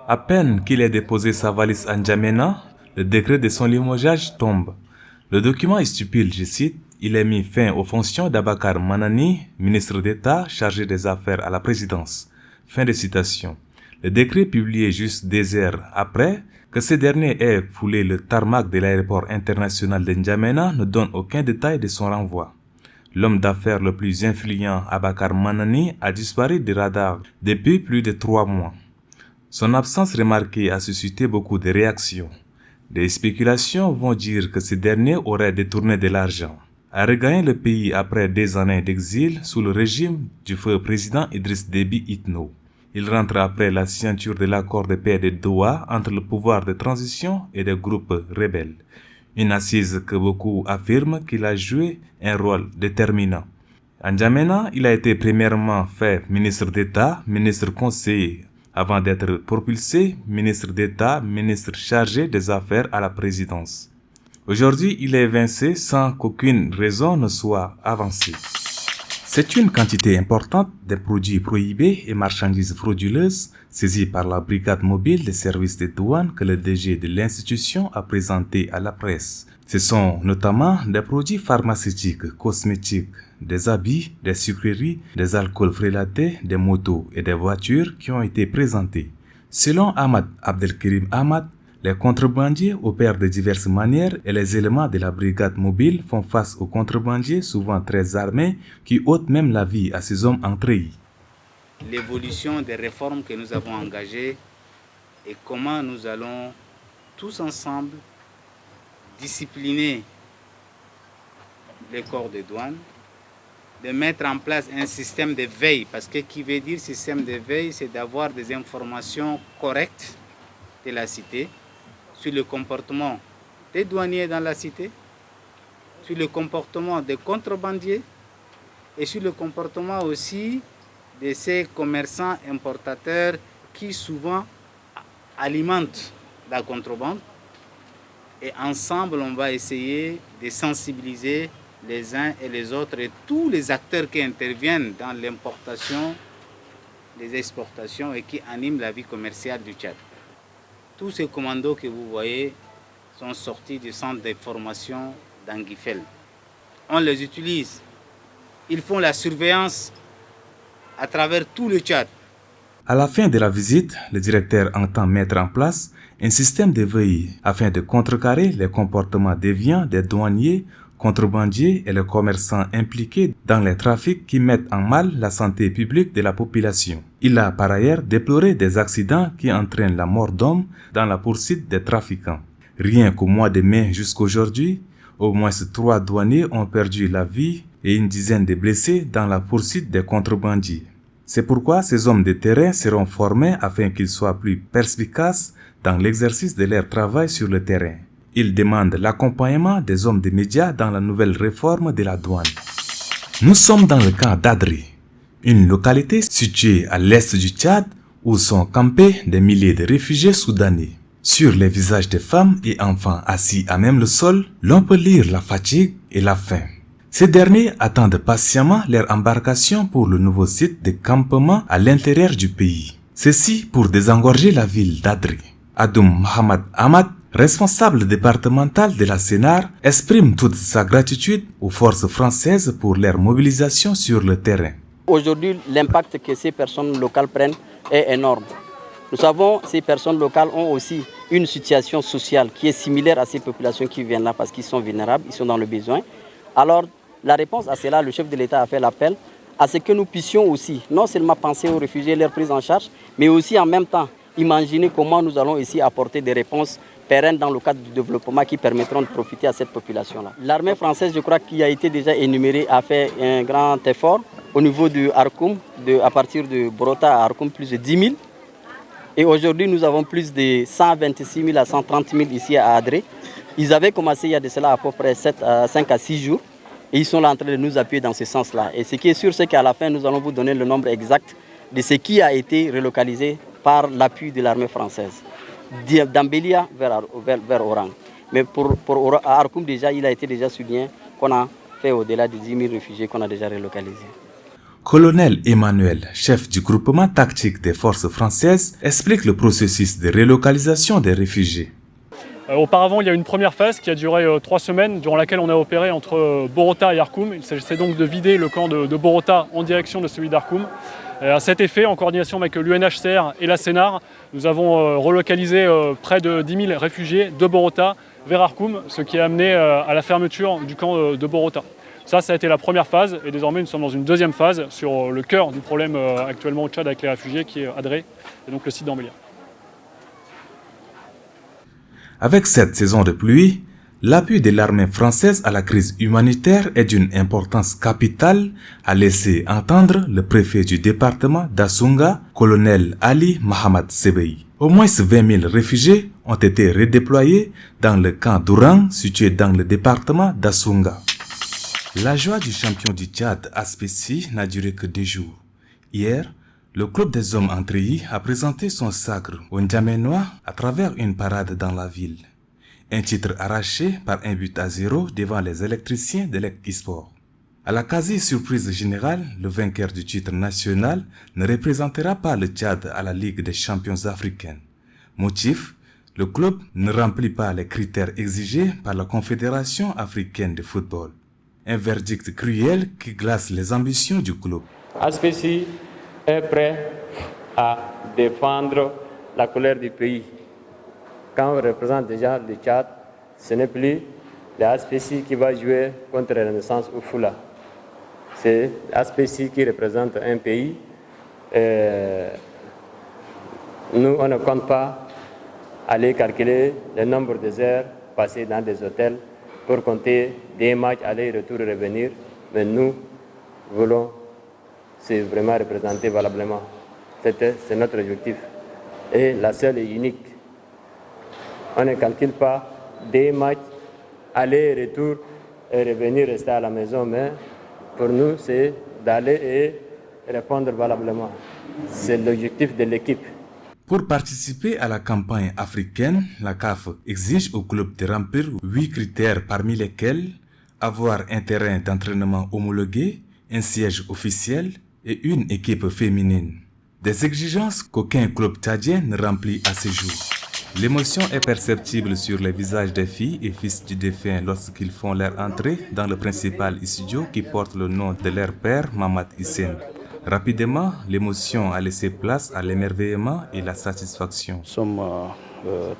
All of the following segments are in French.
À peine qu'il ait déposé sa valise à N'Djamena, le décret de son limogeage tombe. Le document est stupide, je cite, « Il est mis fin aux fonctions d'Abakar Manani, ministre d'État chargé des affaires à la présidence ». Fin de citation. Le décret publié juste des heures après que ce dernier ait foulé le tarmac de l'aéroport international de N'Djamena ne donne aucun détail de son renvoi. L'homme d'affaires le plus influent, Abakar Manani, a disparu des radars depuis plus de 3 mois. Son absence remarquée a suscité beaucoup de réactions. Des spéculations vont dire que ce dernier aurait détourné de l'argent, a regagné le pays après des années d'exil sous le régime du feu président Idriss Déby Itno. Il rentre après la signature de l'accord de paix de Doha entre le pouvoir de transition et des groupes rebelles. Une assise que beaucoup affirment qu'il a joué un rôle déterminant. À N'Djamena, il a été premièrement fait ministre d'État, ministre conseiller, avant d'être propulsé ministre d'État, ministre chargé des affaires à la présidence. Aujourd'hui, il est évincé sans qu'aucune raison ne soit avancée. C'est une quantité importante de produits prohibés et marchandises frauduleuses saisis par la brigade mobile des services de douane que le DG de l'institution a présenté à la presse. Ce sont notamment des produits pharmaceutiques, cosmétiques, des habits, des sucreries, des alcools frélatés, des motos et des voitures qui ont été présentés. Selon Ahmad Abdelkerim Ahmad, les contrebandiers opèrent de diverses manières et les éléments de la brigade mobile font face aux contrebandiers souvent très armés qui ôtent même la vie à ces hommes en treillis. L'évolution des réformes que nous avons engagées et comment nous allons tous ensemble discipliner les corps de douane, de mettre en place un système de veille, parce que qui veut dire système de veille, c'est d'avoir des informations correctes de la cité, sur le comportement des douaniers dans la cité, sur le comportement des contrebandiers et sur le comportement aussi de ces commerçants importateurs qui souvent alimentent la contrebande. Et ensemble, on va essayer de sensibiliser les uns et les autres et tous les acteurs qui interviennent dans l'importation, les exportations et qui animent la vie commerciale du Tchad. Tous ces commandos que vous voyez sont sortis du centre de formation d'Anguifel. On les utilise. Ils font la surveillance à travers tout le Tchad. À la fin de la visite, le directeur entend mettre en place un système de veille afin de contrecarrer les comportements déviants des douaniers, contrebandiers et les commerçants impliqués dans les trafics qui mettent en mal la santé publique de la population. Il a par ailleurs déploré des accidents qui entraînent la mort d'hommes dans la poursuite des trafiquants. Rien qu'au mois de mai jusqu'aujourd'hui, au moins 3 douaniers ont perdu la vie et une dizaine de blessés dans la poursuite des contrebandiers. C'est pourquoi ces hommes de terrain seront formés afin qu'ils soient plus perspicaces dans l'exercice de leur travail sur le terrain. Ils demandent l'accompagnement des hommes des médias dans la nouvelle réforme de la douane. Nous sommes dans le camp d'Adri, une localité située à l'est du Tchad où sont campés des milliers de réfugiés soudanais. Sur les visages des femmes et enfants assis à même le sol, l'on peut lire la fatigue et la faim. Ces derniers attendent patiemment leur embarcation pour le nouveau site de campement à l'intérieur du pays. Ceci pour désengorger la ville d'Adri. Adoum Mohamed Ahmad, responsable départemental de la CNAR, exprime toute sa gratitude aux forces françaises pour leur mobilisation sur le terrain. Aujourd'hui, l'impact que ces personnes locales prennent est énorme. Nous savons que ces personnes locales ont aussi une situation sociale qui est similaire à ces populations qui viennent là parce qu'ils sont vulnérables, ils sont dans le besoin. Alors, la réponse à cela, le chef de l'État a fait l'appel à ce que nous puissions aussi non seulement penser aux réfugiés, leur prise en charge, mais aussi en même temps imaginer comment nous allons ici apporter des réponses pérennes dans le cadre du développement qui permettront de profiter à cette population-là. L'armée française, je crois, qui a été déjà énumérée, a fait un grand effort au niveau de Arkoum, à partir de Brota à Arkoum, plus de 10 000. Et aujourd'hui, nous avons plus de 126 000 à 130 000 ici à Adré. Ils avaient commencé il y a de cela à peu près 5 à 6 jours. Et ils sont là en train de nous appuyer dans ce sens-là. Et ce qui est sûr, c'est qu'à la fin, nous allons vous donner le nombre exact de ce qui a été relocalisé par l'appui de l'armée française. D'Ambelia vers Oran. Mais pour Arkoum, déjà, il a été déjà souligné qu'on a fait au-delà de 10 000 réfugiés qu'on a déjà relocalisés. Colonel Emmanuel, chef du groupement tactique des forces françaises, explique le processus de relocalisation des réfugiés. Auparavant, il y a une première phase qui a duré 3 semaines, durant laquelle on a opéré entre Borota et Arkoum. Il s'agissait donc de vider le camp de Borota en direction de celui d'Arkoum. À cet effet, en coordination avec l'UNHCR et la CNAR, nous avons relocalisé près de 10 000 réfugiés de Borota vers Arkoum, ce qui a amené à la fermeture du camp de Borota. Ça a été la première phase et désormais nous sommes dans une deuxième phase sur le cœur du problème actuellement au Tchad avec les réfugiés qui est Adré et donc le site d'Ambélia. Avec cette saison de pluie, l'appui de l'armée française à la crise humanitaire est d'une importance capitale, a laissé entendre le préfet du département d'Assunga, colonel Ali Mohamed Sebei. Au moins 20 000 réfugiés ont été redéployés dans le camp d'Ourang situé dans le département d'Assunga. La joie du champion du Tchad, Aspessi, n'a duré que 2 jours. Hier, le club des hommes en treillis a présenté son sacre aux N'Djamenois à travers une parade dans la ville. Un titre arraché par un but à 0 devant les électriciens de l'Ec-Sport. À la quasi-surprise générale, le vainqueur du titre national ne représentera pas le Tchad à la Ligue des champions africaine. Motif, le club ne remplit pas les critères exigés par la Confédération africaine de football. Un verdict cruel qui glace les ambitions du club. Aspessi est prêt à défendre la couleur du pays. Quand on représente déjà le Tchad, ce n'est plus l'Aspessi qui va jouer contre la Renaissance ou Foula. C'est l'Aspessi qui représente un pays. Nous, on ne compte pas aller calculer le nombre de heures passées dans des hôtels pour compter des matchs aller-retour et revenir. Mais nous voulons c'est vraiment représenter valablement. C'est notre objectif. Et la seule et unique. On ne calcule pas des matchs, aller, retour et revenir, rester à la maison. Mais pour nous, c'est d'aller et répondre valablement. C'est l'objectif de l'équipe. Pour participer à la campagne africaine, la CAF exige au club de remplir 8 critères parmi lesquels avoir un terrain d'entraînement homologué, un siège officiel, et une équipe féminine. Des exigences qu'aucun club tchadien ne remplit à ce jour. L'émotion est perceptible sur les visages des filles et fils du défunt lorsqu'ils font leur entrée dans le principal studio qui porte le nom de leur père, Mamad Hissène. Rapidement, l'émotion a laissé place à l'émerveillement et la satisfaction. Nous sommes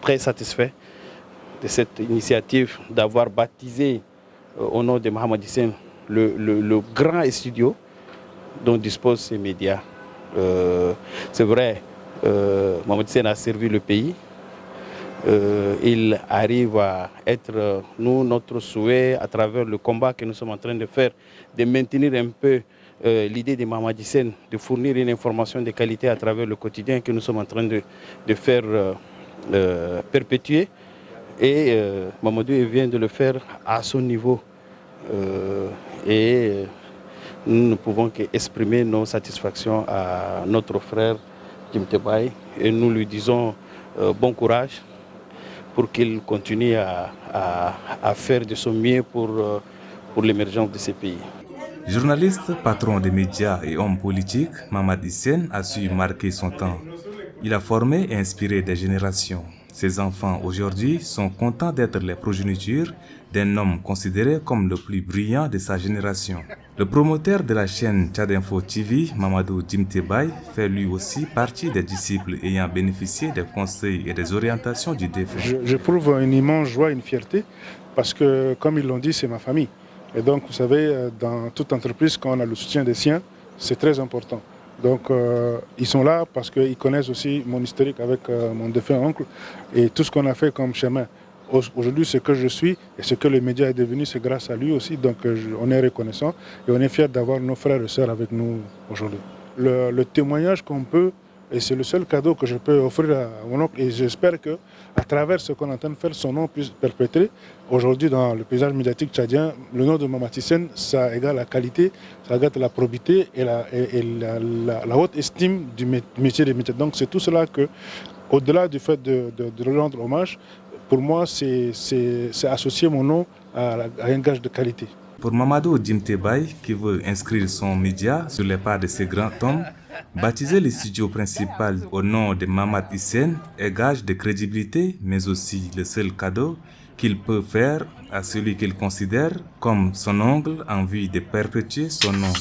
très satisfaits de cette initiative d'avoir baptisé au nom de Mamad Hissène le grand studio dont disposent ces médias. C'est vrai, Mamad Hissène a servi le pays. Il arrive à être, notre souhait à travers le combat que nous sommes en train de faire, de maintenir un peu l'idée de Mamad Hissène, de fournir une information de qualité à travers le quotidien que nous sommes en train de faire perpétuer. Et Mamadou vient de le faire à son niveau. Et nous ne pouvons qu'exprimer nos satisfactions à notre frère Jim Tebaï et nous lui disons bon courage pour qu'il continue à faire de son mieux pour l'émergence de ces pays. Journaliste, patron des médias et homme politique, Mamad Hissène a su marquer son temps. Il a formé et inspiré des générations. Ses enfants aujourd'hui sont contents d'être les progénitures d'un homme considéré comme le plus brillant de sa génération. Le promoteur de la chaîne Tchad Info TV, Mamadou Jim Tebaï, fait lui aussi partie des disciples ayant bénéficié des conseils et des orientations du défunt. J'éprouve une immense joie, une fierté, parce que, comme ils l'ont dit, c'est ma famille. Et donc, vous savez, dans toute entreprise, quand on a le soutien des siens, c'est très important. Donc, ils sont là parce qu'ils connaissent aussi mon historique avec mon défunt oncle et tout ce qu'on a fait comme chemin. Aujourd'hui, ce que je suis et ce que le média est devenu, c'est grâce à lui aussi. Donc, on est reconnaissant et on est fiers d'avoir nos frères et sœurs avec nous aujourd'hui. Le témoignage qu'on peut, et c'est le seul cadeau que je peux offrir à mon oncle, et j'espère qu'à travers ce qu'on est en train de faire, son nom puisse perpétrer. Aujourd'hui, dans le paysage médiatique tchadien, le nom de Mamad Hissène, ça égale la qualité, ça égale la probité et la haute estime du métier des médias. Donc, c'est tout cela que, au-delà du fait de lui rendre hommage, pour moi, c'est associer mon nom à un gage de qualité. Pour Mamadou Djimtebay, qui veut inscrire son média sur les pas de ces grands hommes, baptiser le studio principal au nom de Mamad Hissène est gage de crédibilité, mais aussi le seul cadeau qu'il peut faire à celui qu'il considère comme son oncle en vue de perpétuer son nom.